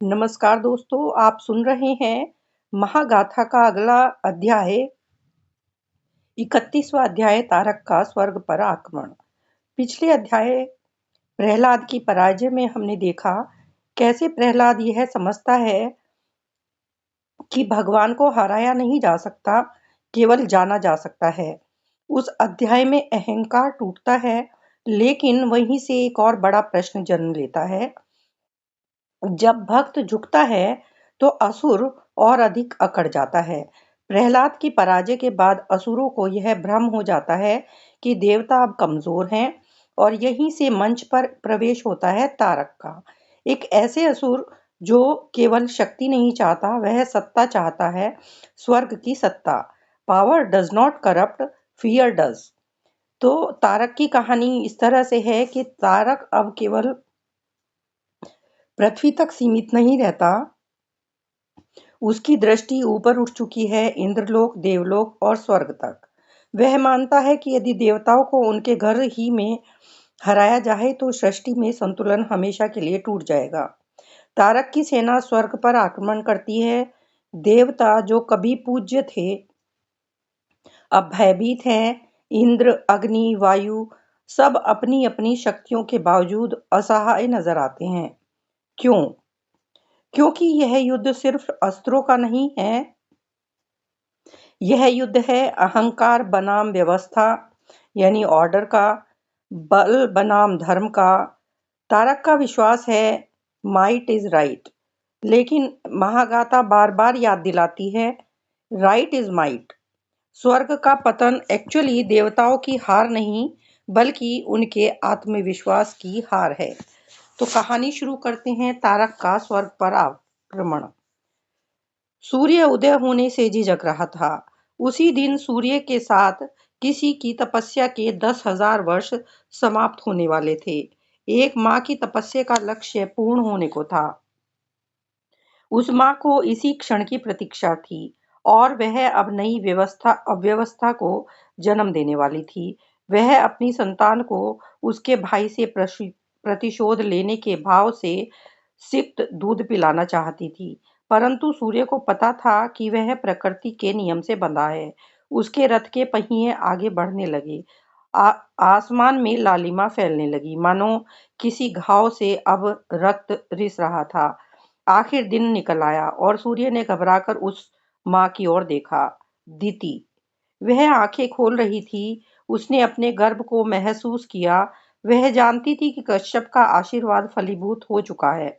नमस्कार दोस्तों, आप सुन रहे हैं महागाथा का अगला अध्याय 31वां अध्याय तारक का स्वर्ग पर आक्रमण। पिछले अध्याय प्रहलाद की पराजय में हमने देखा कैसे प्रहलाद यह समझता है कि भगवान को हराया नहीं जा सकता, केवल जाना जा सकता है। उस अध्याय में अहंकार टूटता है, लेकिन वहीं से एक और बड़ा प्रश्न जन्म लेता है। जब भक्त झुकता है तो असुर और अधिक अकड़ जाता है। प्रहलाद की पराजय के बाद असुरों को यह भ्रम हो जाता है कि देवता अब कमजोर हैं और यहीं से मंच पर प्रवेश होता है तारक का। एक ऐसे असुर जो केवल शक्ति नहीं चाहता, वह सत्ता चाहता है, स्वर्ग की सत्ता। Power does not corrupt, fear does. तो तारक की कहानी इस तरह से है कि तारक अब केवल पृथ्वी तक सीमित नहीं रहता, उसकी दृष्टि ऊपर उठ चुकी है, इंद्रलोक, देवलोक और स्वर्ग तक। वह मानता है कि यदि देवताओं को उनके घर ही में हराया जाए तो सृष्टि में संतुलन हमेशा के लिए टूट जाएगा। तारक की सेना स्वर्ग पर आक्रमण करती है। देवता जो कभी पूज्य थे अब भयभीत हैं। इंद्र, अग्नि, वायु सब अपनी अपनी शक्तियों के बावजूद असहाय नजर आते हैं। क्यों? क्योंकि यह युद्ध सिर्फ अस्त्रों का नहीं है, यह युद्ध है अहंकार बनाम व्यवस्था यानी ऑर्डर का, बल बनाम धर्म का। तारक का विश्वास है माइट इज राइट, लेकिन महागाथा बार बार याद दिलाती है राइट इज माइट। स्वर्ग का पतन एक्चुअली देवताओं की हार नहीं, बल्कि उनके आत्मविश्वास की हार है। तो कहानी शुरू करते हैं, तारक का स्वर्ग पर आक्रमण। सूर्य उदय होने से झिझक रहा था। उसी दिन सूर्य के साथ किसी की तपस्या के 10,000 वर्ष समाप्त होने वाले थे। एक माँ की तपस्या का लक्ष्य पूर्ण होने को था। उस माँ को इसी क्षण की प्रतीक्षा थी और वह अब नई अव्यवस्था को जन्म देने वाली थी। वह अपनी संतान को उसके भाई से प्रतिशोध लेने के भाव से सिक्त दूध पिलाना चाहती थी, परंतु सूर्य को पता था कि वह प्रकृति के नियम से बंधा है। उसके रथ के पहिए आगे बढ़ने लगे। आसमान में लालिमा फैलने लगी, मानो किसी घाव से अब रक्त रिस रहा था। आखिर दिन निकल आया और सूर्य ने घबराकर उस माँ की ओर देखा। दीति, वह आंखें खोल रही थी। उसने अपने गर्भ को महसूस किया। वह जानती थी कि कश्यप का आशीर्वाद फलीभूत हो चुका है।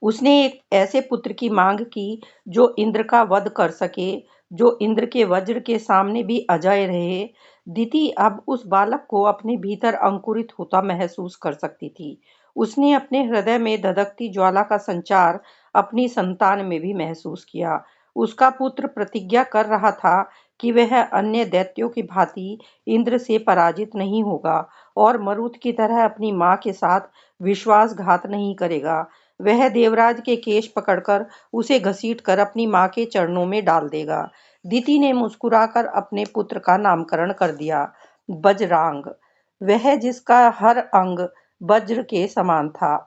उसने एक ऐसे पुत्र की मांग की जो इंद्र का वध कर सके, जो इंद्र के वज्र के सामने भी अजय रहे। दीति अब उस बालक को अपने भीतर अंकुरित होता महसूस कर सकती थी। उसने अपने हृदय में धधकती ज्वाला का संचार अपनी संतान में भी महसूस किया। उसका पुत्र प्रतिज्ञा कर रहा था कि वह अन्य दैत्यों की भांति इंद्र से पराजित नहीं होगा और मरुत की तरह अपनी मां के साथ विश्वासघात नहीं करेगा। वह देवराज के केश पकड़कर उसे घसीटकर अपनी मां के चरणों में डाल देगा। दीति ने मुस्कुराकर अपने पुत्र का नामकरण कर दिया, बजरांग, वह जिसका हर अंग वज्र के समान था।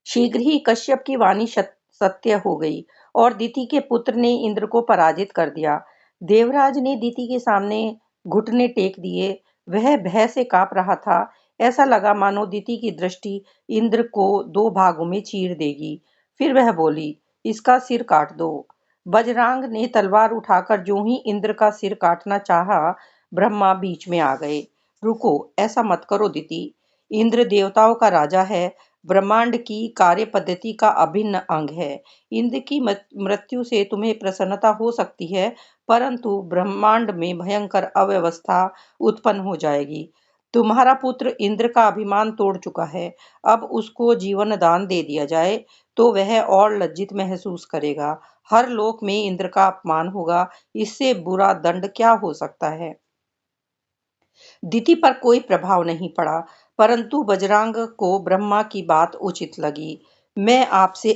शीघ्र ही कश्यप की वाणी सत्य हो गई और दीति के पुत्र ने इंद्र को पराजित कर दिया। देवराज ने दीति के सामने घुटने टेक दिए। वह भय से कांप रहा था। ऐसा लगा मानो दीति की दृष्टि इंद्र को दो भागों में चीर देगी। फिर वह बोली, इसका सिर काट दो। बजरांग ने तलवार उठाकर जो ही इंद्र का सिर काटना चाहा, ब्रह्मा बीच में आ गए। रुको, ऐसा मत करो दीति। इंद्र देवताओं का राजा है, ब्रह्मांड की कार्य पद्धति का अभिन्न अंग है। इंद्र की मृत्यु से तुम्हें प्रसन्नता हो सकती है, परंतु ब्रह्मांड में भयंकर अव्यवस्था उत्पन्न हो जाएगी। तुम्हारा पुत्र इंद्र का अभिमान तोड़ चुका है। अब उसको जीवन दान दे दिया जाए तो वह और लज्जित महसूस करेगा। हर लोक में इंद्र का अपमान होगा। इससे बुरा दंड क्या हो सकता है? दीति पर कोई प्रभाव नहीं पड़ा, परंतु बजरंग को ब्रह्मा की बात उचित लगी। मैं आपसे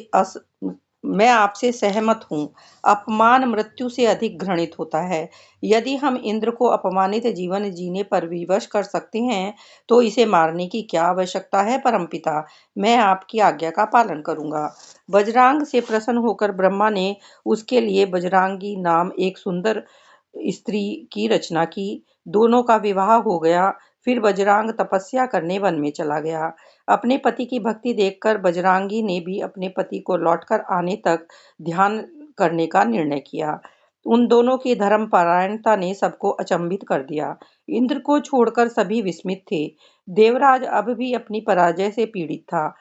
मैं आपसे सहमत हूँ। अपमान मृत्यु से अधिक घृणित होता है। यदि हम इंद्र को अपमानित जीवन जीने पर विवश कर सकते हैं, तो इसे मारने की क्या आवश्यकता है परमपिता? मैं आपकी आज्ञा का पालन करूँगा। बजरांग से प्रसन्न होकर ब्रह्मा ने उसके लिए बजरांगी नाम एक सुंदर स्त्री की रचना की। दोनों का विवाह हो गया। फिर बजरांग तपस्या करने वन में चला गया। अपने पति की भक्ति देखकर बजरांगी ने भी अपने पति को लौटकर आने तक ध्यान करने का निर्णय किया। उन दोनों की धर्मपरायणता ने सबको अचंभित कर दिया। इंद्र को छोड़कर सभी विस्मित थे। देवराज अब भी अपनी पराजय से पीड़ित था।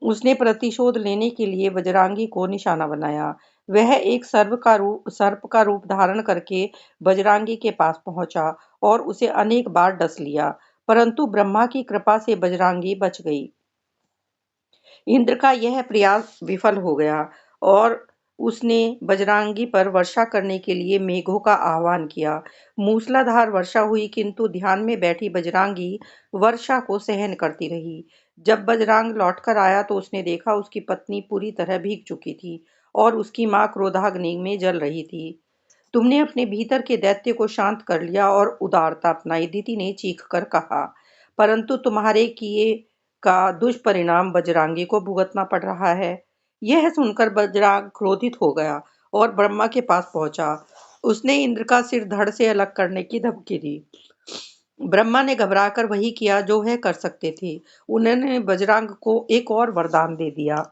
उसने प्रतिशोध लेने के लिए बजरांगी को निशाना बनाया। वह एक सर्प का रूप धारण करके बजरांगी के पास पहुंचा और उसे अनेक बार डस लिया, परंतु ब्रह्मा की कृपा से बजरांगी बच गई। इंद्र का यह प्रयास विफल हो गया और उसने बजरांगी पर वर्षा करने के लिए मेघों का आह्वान किया। मूसलाधार वर्षा हुई, किंतु ध्यान में बैठी बजरांगी वर्षा को सहन करती रही। जब बजरांग लौटकर आया तो उसने देखा उसकी पत्नी पूरी तरह भीग चुकी थी और उसकी मां क्रोधाग्नि में जल रही थी। तुमने अपने भीतर के दैत्य को शांत कर लिया और उदारता अपनाई, दीति ने चीख कर कहा। परंतु तुम्हारे किए का दुष्परिणाम बजरांगी को भुगतना पड़ रहा है। यह सुनकर बजरांग क्रोधित हो गया और ब्रह्मा के पास पहुंचा। उसने इंद्र का सिर धड़ से अलग करने की धमकी दी। ब्रह्मा ने घबराकर वही किया जो वह कर सकते थे। उन्होंने बजरंग को एक और वरदान दे दिया।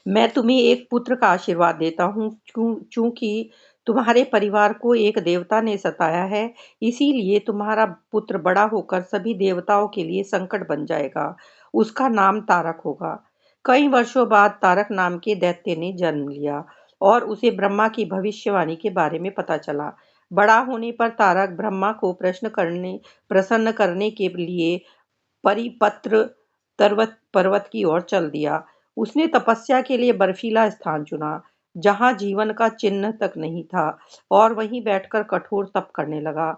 मैं तुम्हें एक पुत्र का आशीर्वाद देता हूँ। चूंकि तुम्हारे परिवार को एक देवता ने सताया है, इसीलिए तुम्हारा पुत्र बड़ा होकर सभी देवताओं के लिए संकट बन जाएगा। उसका नाम तारक होगा। कई वर्षों बाद तारक नाम के दैत्य ने जन्म लिया और उसे ब्रह्मा की भविष्यवाणी के बारे में पता चला। बड़ा होने पर तारक ब्रह्मा को प्रसन्न करने के लिए परिपत्र पर्वत पर्वत की ओर चल दिया। उसने तपस्या के लिए बर्फीला स्थान चुना, जहां जीवन का चिन्ह तक नहीं था, और वहीं बैठकर कठोर तप करने लगा।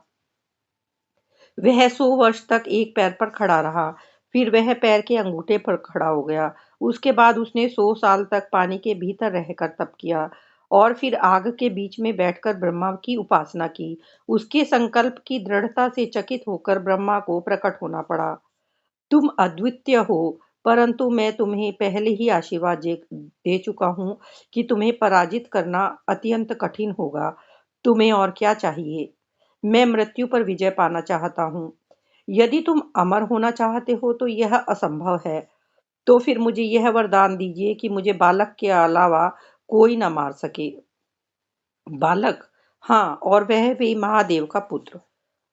वह 100 वर्ष तक एक पैर पर खड़ा रहा, फिर वह पैर के अंगूठे पर खड़ा हो गया। उसके बाद उसने 100 साल तक पानी के भीतर रहकर तप किया और फिर आग के बीच में बैठकर ब्रह्मा की उपासना की। उसके संकल्प की दृढ़ता से चकित होकर ब्रह्मा को प्रकट होना पड़ा। तुम अद्वितीय हो, परंतु मैं तुम्हें पहले ही आशीर्वाद दे चुका हूँ कि तुम्हें पराजित करना अत्यंत कठिन होगा। तुम्हें और क्या चाहिए? मैं मृत्यु पर विजय पाना चाहता हूँ। यदि तुम अमर होना चाहते हो तो यह असंभव है। तो फिर मुझे यह वरदान दीजिए कि मुझे बालक के अलावा कोई न मार सके। बालक? हाँ, और वह भी महादेव का पुत्र।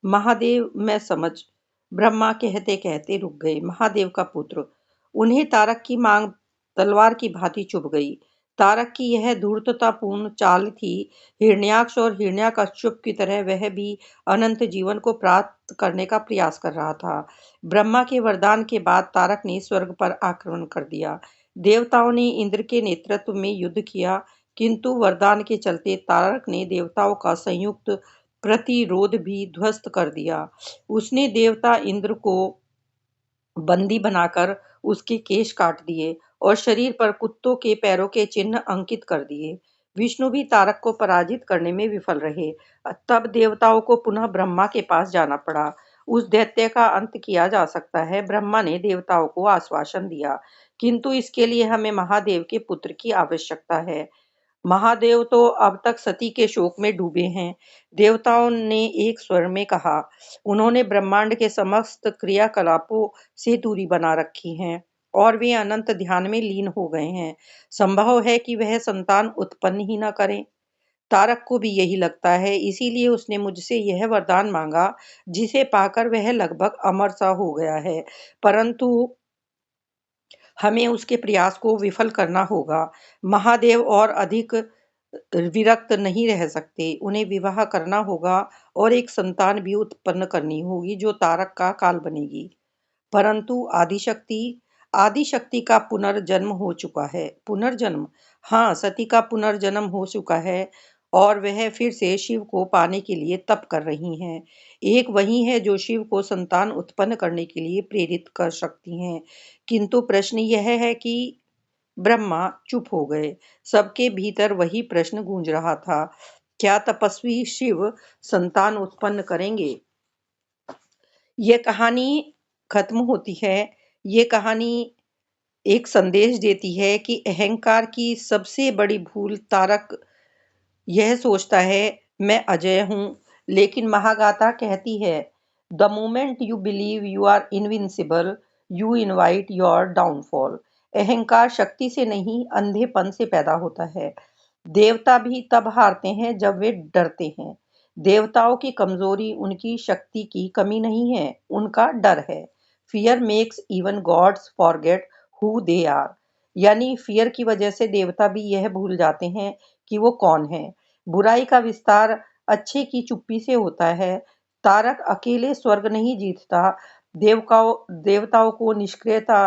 महादेव? मैं समझ। ब्रह्मा कहते कहते रुक गए। महादेव का पुत्र। उन्हें तारक की मांग तलवार की भांति चुभ गई। तारक की यह धूर्ततापूर्ण चाल थी। हिरण्याक्ष और हिरण्याकश्यप की तरह वह भी अनंत जीवन को प्राप्त करने का प्रयास कर रहा था। ब्रह्मा के वरदान के बाद तारक ने स्वर्ग पर आक्रमण कर दिया। देवताओं ने इंद्र के नेतृत्व में युद्ध किया, किंतु वरदान के चलते तारक ने देवताओं का संयुक्त प्रतिरोध भी ध्वस्त कर दिया। उसने देवता इंद्र को बंदी बनाकर उसके केश काट दिए और शरीर पर कुत्तों के पैरों के चिन्ह अंकित कर दिए। विष्णु भी तारक को पराजित करने में विफल रहे। तब देवताओं को पुनः ब्रह्मा के पास जाना पड़ा। उस दैत्य का अंत किया जा सकता है। ब्रह्मा ने देवताओं को आश्वासन दिया, किंतु इसके लिए हमें महादेव के पुत्र की आवश्यकता है। महादेव तो अब तक सती के शोक में डूबे हैं, देवताओं ने एक स्वर में कहा। उन्होंने ब्रह्मांड के समस्त क्रियाकलापों से दूरी बना रखी है और वे अनंत ध्यान में लीन हो गए हैं। संभव है कि वह संतान उत्पन्न ही न करें। तारक को भी यही लगता है, इसीलिए उसने मुझसे यह वरदान मांगा, जिसे पाकर वह लगभग अमर सा हो गया है। परंतु हमें उसके प्रयास को विफल करना होगा। महादेव और अधिक विरक्त नहीं रह सकते। उन्हें विवाह करना होगा और एक संतान भी उत्पन्न करनी होगी जो तारक का काल बनेगी। परंतु आदिशक्ति आदिशक्ति का पुनर्जन्म हो चुका है। पुनर्जन्म? हाँ, सती का पुनर्जन्म हो चुका है और वह फिर से शिव को पाने के लिए तप कर रही हैं। एक वही है जो शिव को संतान उत्पन्न करने के लिए प्रेरित कर सकती हैं। किंतु प्रश्न यह है कि ब्रह्मा चुप हो गए। सबके भीतर वही प्रश्न गूंज रहा था, क्या तपस्वी शिव संतान उत्पन्न करेंगे? ये कहानी खत्म होती है। ये कहानी एक संदेश देती है कि अहंकार की सबसे बड़ी भूल तारक यह सोचता है मैं अजय हूँ, लेकिन महागाथा कहती है the moment you believe you are invincible you invite your downfall. अहंकार शक्ति से नहीं, अंधेपन से पैदा होता है। देवता भी तब हारते हैं जब वे डरते हैं। देवताओं की कमजोरी उनकी शक्ति की कमी नहीं है, उनका डर है। Fear makes even gods forget who they are. यानी फियर की वजह से देवता भी यह भूल जाते हैं कि वो कौन है। बुराई का विस्तार अच्छे की चुप्पी से होता है। तारक अकेले स्वर्ग नहीं जीतता, देवताओं को निष्क्रियता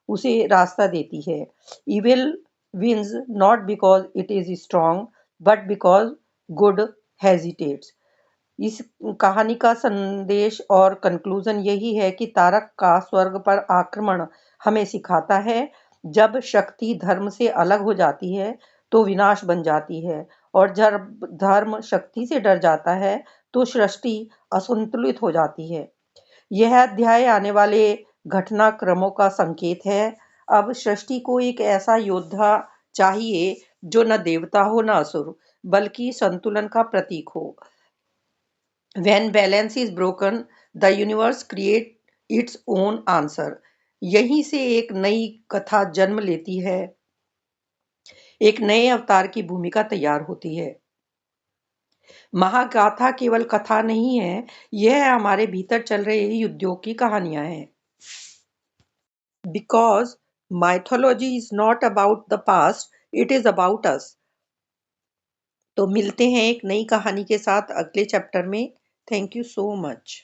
उसे रास्ता देती है। Evil wins not because it is strong but because good hesitates। इस कहानी का संदेश और कंक्लूजन यही है कि तारक का स्वर्ग पर आक्रमण हमें सिखाता है जब शक्ति धर्म से अलग हो जाती है तो विनाश बन जाती है, और जब धर्म शक्ति से डर जाता है तो सृष्टि असंतुलित हो जाती है। यह अध्याय आने वाले घटनाक्रमों का संकेत है। अब सृष्टि को एक ऐसा योद्धा चाहिए जो न देवता हो न असुर, बल्कि संतुलन का प्रतीक हो। When balance is broken, the universe creates its own answer। यहीं से एक नई कथा जन्म लेती है, एक नए अवतार की भूमिका तैयार होती है। महागाथा केवल कथा नहीं है, यह हमारे भीतर चल रहे युद्धों की कहानियां हैं। Because mythology is not about the past, it is about us। तो मिलते हैं एक नई कहानी के साथ अगले चैप्टर में। Thank you so much.